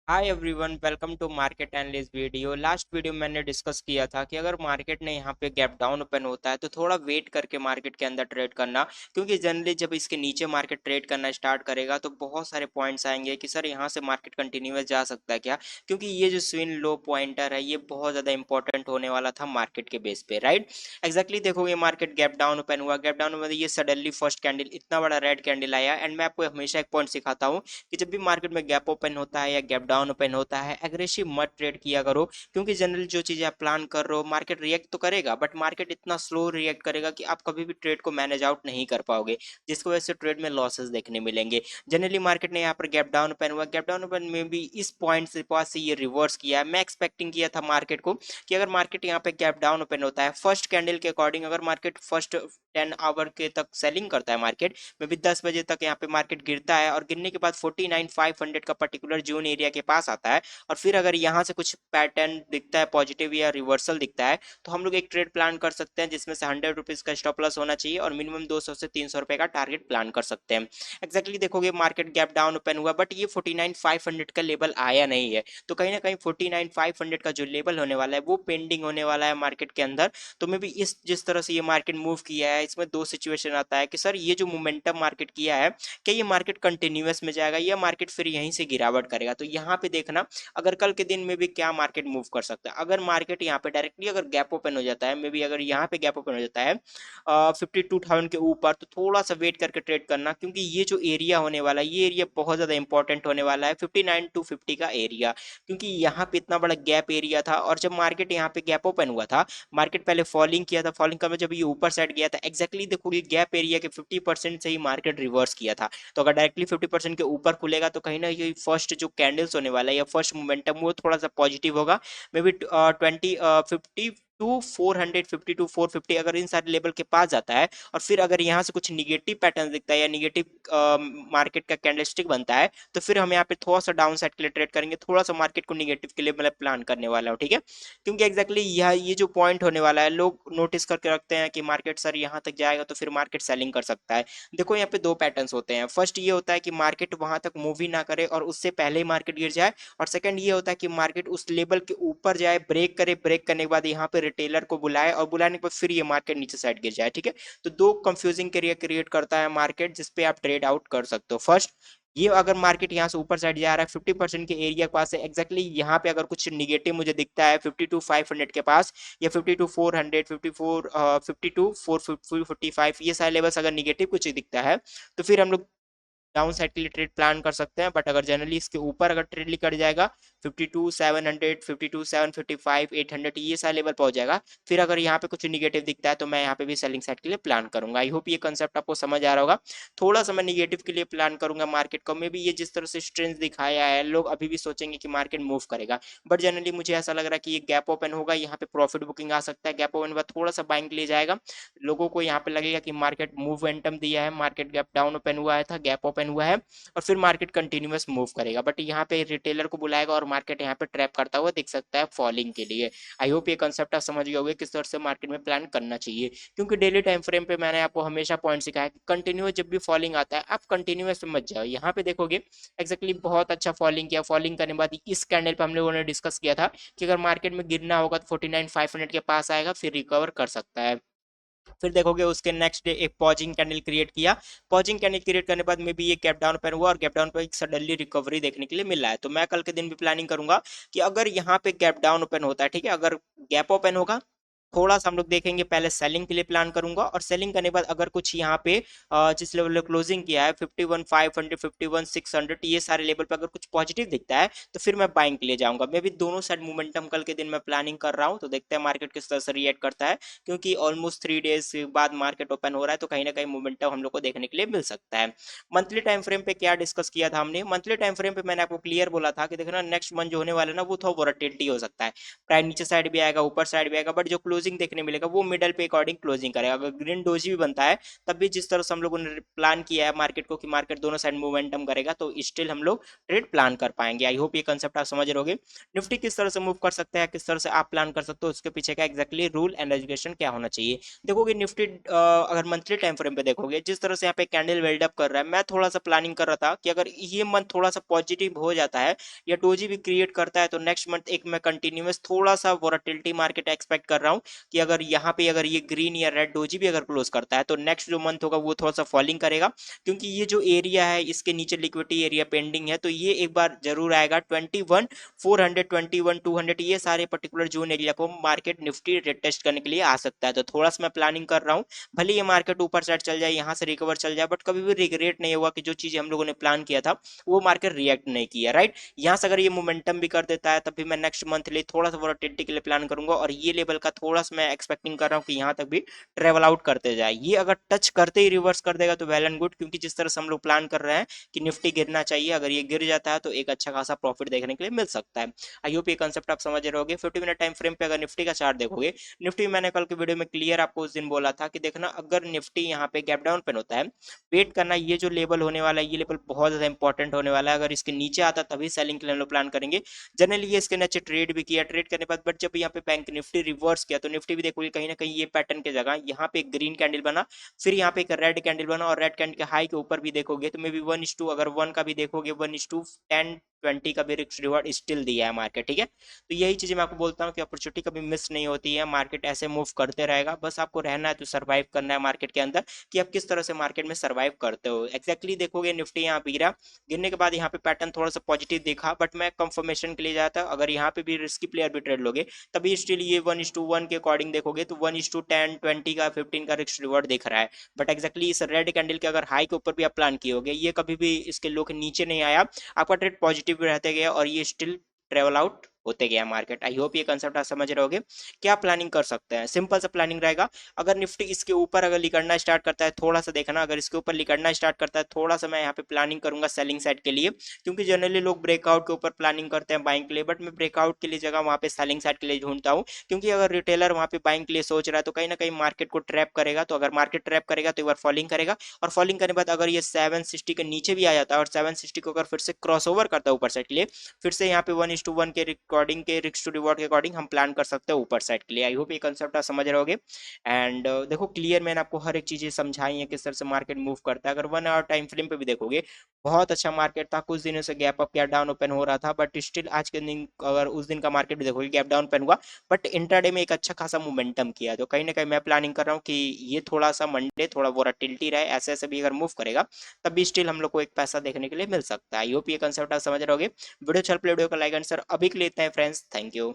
Hi everyone, welcome to market analyst video. Last video में मैंने discuss किया था कि अगर मार्केट ने यहाँ पे गैप डाउन ओपन होता है तो थोड़ा वेट करके मार्केट के अंदर ट्रेड करना, क्योंकि जनरली जब इसके नीचे मार्केट ट्रेड करना स्टार्ट करेगा तो बहुत सारे पॉइंट्स आएंगे कि सर यहाँ से मार्केट कंटिन्यूस जा सकता है क्या, क्योंकि ये जो स्विंग लो पॉइंटर है ये बहुत ज़्यादा इंपॉर्टेंट होने वाला था मार्केट के बेस पे, राइट। एक्जैक्टली देखोगे मार्केट गैप डाउन ओपन हुआ, गैप डाउन में ये सडनली फर्स्ट कैंडल इतना बड़ा रेड कैंडल आया। एंड मैं आपको हमेशा एक पॉइंट सिखाता हूँ कि जब भी मार्केट में गैप ओपन होता है या गैप डाउन ओपन होता है, एग्रेसिव मत ट्रेड किया करो, क्योंकि जनरली जो चीजें आप प्लान कर रहे हो मार्केट रिएक्ट तो करेगा, बट मार्केट इतना स्लो रिएक्ट करेगा कि आप कभी भी ट्रेड को मैनेज आउट नहीं कर पाओगे, जिसकी वजह से ट्रेड में लॉसेस देखने मिलेंगे। जनरली मार्केट ने यहाँ पर गैप डाउन ओपन हुआ, गैप डाउन ओपन में भी इस पॉइंट से पास से ये रिवर्स किया है। मैं एक्सपेक्टिंग किया था मार्केट को कि अगर मार्केट यहाँ पे गैप डाउन ओपन होता है फर्स्ट कैंडल के अकॉर्डिंग, अगर मार्केट फर्स्ट 10 आवर के तक सेलिंग करता है मार्केट में भी 10 बजे तक यहाँ पे मार्केट गिरता है और गिरने के बाद 49,500 का पर्टिकुलर जोन एरिया के पास आता है, और फिर अगर यहाँ से कुछ पैटर्न दिखता है पॉजिटिव या रिवर्सल दिखता है तो हम लोग एक ट्रेड प्लान कर सकते हैं, जिसमें से 100 रुपीज का स्टॉप लॉस होना चाहिए और मिनिमम 200 से 300 रुपए का टारगेट प्लान कर सकते हैं। एक्जैक्टली देखोगे मार्केट गैप डाउन ओपन हुआ, बट ये 49,500 का लेवल आया नहीं है, तो कहीं ना कहीं 49,500 का जो लेवल होने वाला है वो पेंडिंग होने वाला है मार्केट के अंदर। तो मे भी इस जिस तरह से ये मार्केट मूव किया है इसमें दो सिचुएशन आता है कि सर ये जो मोमेंटम मार्केट किया है क्या ये मार्केट कंटिन्यूअस में जाएगा या मार्केट फिर यहीं से गिरावट करेगा। तो यहाँ पे देखना अगर कल के दिन में भी क्या मार्केट मूव कर सकता है। अगर मार्केट यहाँ पे डायरेक्टली अगर गैप ओपन हो जाता है, मे बी अगर यहाँ पे गैप ओपन हो जाता है 52,000 के ऊपर, तो थोड़ा सा वेट करके ट्रेड करना, क्योंकि ये जो एरिया होने वाला है ये एरिया बहुत ज्यादा इंपॉर्टेंट होने वाला है, 59 to 50 का एरिया, क्योंकि यहाँ पे इतना बड़ा गैप एरिया था। और जब मार्केट यहाँ पे गैप ओपन हुआ था, मार्केट पहले फॉलिंग किया था, फॉलिंग का जब ये ऊपर साइड गया था एक्जैक्टली देखोगे गैप एरिया के 50% से ही मार्केट रिवर्स किया था। तो अगर डायरेक्टली 50% के ऊपर खुलेगा तो कहीं ना ये फर्स्ट जो कैंडल्स होने वाला है या फर्स्ट मोमेंटम वो थोड़ा सा पॉजिटिव होगा। मे बी 50 टू 450 अगर इन सारे लेवल के पास जाता है, और फिर अगर यहाँ से कुछ निगेटिव पैटर्न दिखता है या निगेटिव मार्केट का कैंडलस्टिक बनता है, तो फिर हम यहाँ पे थोड़ा सा डाउन साइड के लिए ट्रेड करेंगे, थोड़ा सा मार्केट को निगेटिव के लिए मतलब प्लान करने वाला हूँ, ठीक है। क्योंकि एक्जैक्टली यह ये जो पॉइंट होने वाला है लोग नोटिस करके रखते हैं कि मार्केट सर यहाँ तक जाएगा तो फिर मार्केट सेलिंग कर सकता है। देखो यहाँ पे दो पैटर्न्स होते हैं, फर्स्ट ये होता है कि मार्केट वहां तक मूव ही ना करे और उससे पहले ही मार्केट गिर जाए, और सेकंड ये होता है कि मार्केट उस लेवल के ऊपर जाए, ब्रेक करे, ब्रेक करने के बाद यहाँ पे रिटेलर को बुलाए और बुलाने के बाद फिर ये मार्केट नीचे साइड गिर जाए, ठीक है। तो दो कंफ्यूजिंग एरिया क्रिएट करता है मार्केट जिसपे आप ट्रेड आउट कर सकते हो। फर्स्ट, ये अगर मार्केट यहाँ से ऊपर साइड जा रहा है 50% के एरिया के पास है, एक्जैक्टली यहाँ पे अगर कुछ निगेटिव मुझे दिखता है 52,500 के पास या 52,400, 52,445, ये सारे लेवल्स अगर निगेटिव कुछ दिखता है तो फिर हम लोग डाउन साइड के लिए ट्रेड प्लान कर सकते हैं। बट अगर जनरली इसके ऊपर अगर ट्रेड कर जाएगा 52,700, 52,755, 800 ये सारे लेवल पहुंच जाएगा, फिर अगर यहाँ पे कुछ निगेटिव दिखता है तो मैं यहाँ पे भी सेलिंग साइड के लिए प्लान करूंगा। आई होप ये कंसेप्ट आपको समझ आ रहा होगा। थोड़ा सा मैं निगेटिव के लिए प्लान करूंगा मार्केट को, मे भी ये जिस तरह से स्ट्रेंथ दिखाया है लोग अभी भी सोचेंगे कि मार्केट मूव करेगा, बट जनरली मुझे ऐसा लग रहा है कि ये गैप ओपन होगा, यहाँ पे प्रॉफिट बुकिंग आ सकता है, गैप ओपन बाद थोड़ा सा बाइंग ले जाएगा, लोगों को यहाँ पे लगेगा कि मार्केट मूवमेंटम दिया है, मार्केट गैप डाउन ओपन हुआ था, गैप ओपन हुआ है, और फिर मार्केट कंटिन्यूअस मूव करेगा, बट यहाँ पे रिटेलर को बुलाएगा और मार्केट यहाँ पे ट्रैप करता हुआ दिख सकता है फॉलिंग के लिए। आई होप ये कंसेप्ट आप समझ गए होंगे किस तरह से मार्केट में प्लान करना चाहिए, क्योंकि डेली टाइम फ्रेम पे मैंने आपको हमेशा पॉइंट सिखाया कि कंटिन्यूअस जब भी फॉलिंग आता है आप कंटिन्यूअस में मत जाओ। यहाँ पे देखोगे एक्जैक्टली बहुत अच्छा फॉलिंग किया, फॉलिंग करने के बाद इस कैंडल पे हम लोगों ने डिस्कस किया था कि अगर मार्केट में गिरना होगा तो 49,500 के पास आएगा फिर रिकवर कर सकता है। फिर देखोगे उसके नेक्स्ट डे एक पॉजिंग कैंडल क्रिएट किया, पॉजिंग कैंडल क्रिएट करने के बाद में भी ये गैप डाउन पर हुआ और गैप डाउन पर एक सडनली रिकवरी देखने के लिए मिला है। तो मैं कल के दिन भी प्लानिंग करूंगा कि अगर यहाँ पे गैप डाउन ओपन होता है, ठीक है, अगर गैप ओपन होगा थोड़ा सा हम लोग देखेंगे, पहले सेलिंग के लिए प्लान करूंगा, और सेलिंग करने के बाद अगर कुछ यहाँ पे जिस लेवल पे क्लोजिंग किया है 51,500, 51,600 ये सारे लेवल पे अगर कुछ पॉजिटिव दिखता है तो फिर मैं बाइंग के लिए जाऊंगा। मैं भी दोनों साइड मोमेंटम कल के दिन में प्लानिंग कर रहा हूँ, तो देखते हैं मार्केट किस तरह से रिएक्ट करता है, क्योंकि ऑलमोस्ट 3 डेज बाद मार्केट ओपन हो रहा है तो कहीं ना कहीं मोमेंटम हम लोग को देखने के लिए मिल सकता है। मंथली टाइम फ्रेम पे क्या डिस्कस किया था हमने, मंथली टाइम फ्रेम पे मैंने आपको क्लियर बोला था कि देखो ना नेक्स्ट मंथ जो होने वाला है ना वो थोड़ा वोलेटिलिटी हो सकता है, प्राइस नीचे साइड भी आएगा ऊपर साइड भी आएगा, बट जो क्लोजिंग क्लोजिंग देखने मिलेगा वो मिडल पे अकॉर्डिंग क्लोजिंग करेगा। अगर ग्रीन डोजी भी बनता है तब भी जिस तरह से हम लोगों ने प्लान किया है मार्केट को कि मार्केट दोनों साइड मोमेंटम करेगा, तो स्टिल हम लोग ट्रेड प्लान कर पाएंगे। आई होप ये कंसेप्ट आप समझ रहोगे। निफ्टी किस तरह से मूव कर सकते हैं, किस तरह से आप प्लान कर सकते हो, उसके पीछे का एक्जैक्टली रूल एंड एजुकेशन क्या होना चाहिए। देखोगे निफ्टी अगर मंथली टाइम फ्रेम पे देखोगे जिस तरह से यहाँ पे कैंडल वेल्ड अप कर रहा है, मैं थोड़ा सा प्लानिंग कर रहा था कि अगर ये मंथ थोड़ा सा पॉजिटिव हो जाता है या डोजी भी क्रिएट करता है तो नेक्स्ट मंथ एक मैं कंटिन्यूस थोड़ा सा वोलेटिलिटी मार्केट एक्सपेक्ट कर रहा हूँ कि अगर यहाँ पे अगर ये ग्रीन या रेड डोजी भी अगर क्लोज करता है तो नेक्स्ट जो मंथ होगा वो थोड़ा सा फॉलिंग करेगा, क्योंकि ये जो एरिया है इसके नीचे लिक्विडिटी एरिया पेंडिंग है, तो ये एक बार जरूर आएगा 21,400 21,200 ये सारे पर्टिकुलर जोन एरिया को मार्केट निफ्टी टेस्ट करने के लिए आ सकता है। तो थोड़ा सा मैं प्लानिंग कर रहा हूँ, भले ये मार्केट ऊपर साइड चल जाए यहाँ से रिकवर चल जाए, बट कभी भी रिग्रेट नहीं होगा कि जो चीजें हम लोगों ने प्लान किया था वो मार्केट रिएक्ट नहीं किया, राइट। यहाँ से अगर ये मोमेंटम भी कर देता है तब भी मैं नेक्स्ट मंथ लिए थोड़ा सा वोलेटिलिटी के लिए प्लान करूंगा, और ये लेवल का थोड़ा सा मैं एक्सपेक्टिंग कर रहा हूँ कि यहाँ तक भी ट्रेवल आउट करते जाए। ये अगर टच करते ही रिवर्स कर देगा तो वेल एंड गुड, क्योंकि जिस तरह से हम लोग प्लान कर रहे हैं कि निफ्टी गिरना चाहिए, अगर ये गिर जाता है तो एक अच्छा खासा प्रॉफिट देखने के लिए मिल सकता है। आई होप ये कंसेप्ट आप समझ रहे होगे। 50 मिनट टाइम फ्रेम पे अगर निफ्टी का चार्ट देखोगे, निफ्टी मैंने कल के वीडियो में क्लियर आपको उस दिन बोला था कि देखना अगर निफ्टी यहाँ पे गैप डाउन पेन होता है, वेट करना, ये जो लेवल होने वाला है ये लेवल बहुत ज्यादा इंपॉर्टेंट होने वाला है। अगर इसके नीचे आता तभी सेलिंग के लिए हम लोग प्लान करेंगे। जनरली ये इसके नीचे ट्रेड भी किया, ट्रेड करने के बाद बट जब यहाँ पे बैंक निफ्टी रिवर्स किया तो निफ्टी भी देखोगे कहीं ना कहीं ये पैटर्न की जगह यहाँ पे एक ग्रीन कैंडल बना, फिर यहाँ पे एक रेड कैंडल बना, और रेड कैंडल के हाई के ऊपर भी देखोगे तो मे बी 1:2, अगर 1 का भी देखोगे 1:10 20 का भी रिस्क रिवॉर्ड स्टिल दिया है मार्केट, ठीक है। तो यही चीजें मैं आपको बोलता हूँ कि अपॉर्चुनिटी कभी मिस नहीं होती है, मार्केट ऐसे मूव करते रहेगा, बस आपको रहना है तो सर्वाइव करना है मार्केट के अंदर कि आप किस तरह से मार्केट में सर्वाइव करते हो। एक्जैक्टली देखोगे निफ्टी यहाँ गिरा, गिरने के बाद यहाँ पे पैटर्न थोड़ा सा पॉजिटिव दिखा, बट मैं कंफर्मेशन के लिए जाता अगर यहाँ पे भी रिस्की प्लेयर भी ट्रेड लोगे तभी स्टिल ये 1:1 के अकॉर्डिंग देखोगे तो 1:10 20 का 15 का रिस्क रिवॉर्ड दिख रहा है। बट एक्जैक्टली इस रेड कैंडल के अगर हाई के ऊपर भी आप प्लान किए होगे, ये कभी भी इसके लो के नीचे नहीं आया, आपका ट्रेड पॉजिटिव रहते गया और ये स्टिल ट्रेवल आउट होते गया मार्केट। आई होप ये कंसेप्ट आप समझ रहे होगे। क्या प्लानिंग कर सकते हैं, सिंपल सा प्लानिंग रहेगा। अगर निफ्टी इसके ऊपर अगर लिकड़ना स्टार्ट करता है, थोड़ा सा देखना, अगर इसके ऊपर लिकड़ना स्टार्ट करता है थोड़ा सा मैं यहाँ पे प्लानिंग करूंगा सेलिंग साइड के लिए, क्योंकि जनरली लोग ब्रेकआउट के ऊपर प्लानिंग करते हैं बाइंग के लिए, बट मैं ब्रेकआउट के लिए जगह वहाँ पे सेलिंग साइड के लिए ढूंढता हूँ, क्योंकि अगर रिटेलर वहाँ पे बाइंग के लिए सोच रहा है तो कहीं ना कहीं मार्केट को ट्रैप करेगा, तो अगर मार्केट ट्रैप करेगा तो एक बार फॉलिंग करेगा, और फॉलिंग करने के बाद अगर ये 760 के नीचे भी आ जाता है और 760 को अगर फिर से क्रॉस ओवर करता है ऊपर साइड के लिए, फिर से यहाँ पे 1:1 के रिकॉर्डिंग के रिस्क टू रिवॉर्ड के अकॉर्डिंग हम प्लान कर सकते हैं ऊपर साइड के लिए। आई होप ये कंसेप्ट आप समझ रहे होगे। एंड देखो क्लियर मैंने आपको हर एक चीजें समझाई है किस तरह से मार्केट मूव करता है। अगर 1 आवर टाइम फ्रेम पे भी देखोगे बहुत अच्छा मार्केट था, कुछ दिनों से गैप अप या डाउन ओपन हो रहा था, बट स्टिल आज के दिन अगर उस दिन का मार्केट भी देखोगे गैप डाउन ओपन हुआ, बट इंट्राडे में एक अच्छा खासा मोमेंटम किया, तो कहीं ना कहीं मैं प्लानिंग कर रहा हूँ कि ये थोड़ा सा मंडे थोड़ा वोलेटिलिटी रहे, ऐसे ऐसे भी अगर मूव करेगा तब भी स्टिल हम लोग को एक पैसा देखने के लिए मिल सकता है। आई होप ये कंसेप्ट आप समझ रहे होगे। वीडियो चल प्ले वीडियो को लाइक एंड शेयर अभी के लिए इतना है फ्रेंड्स, थैंक यू।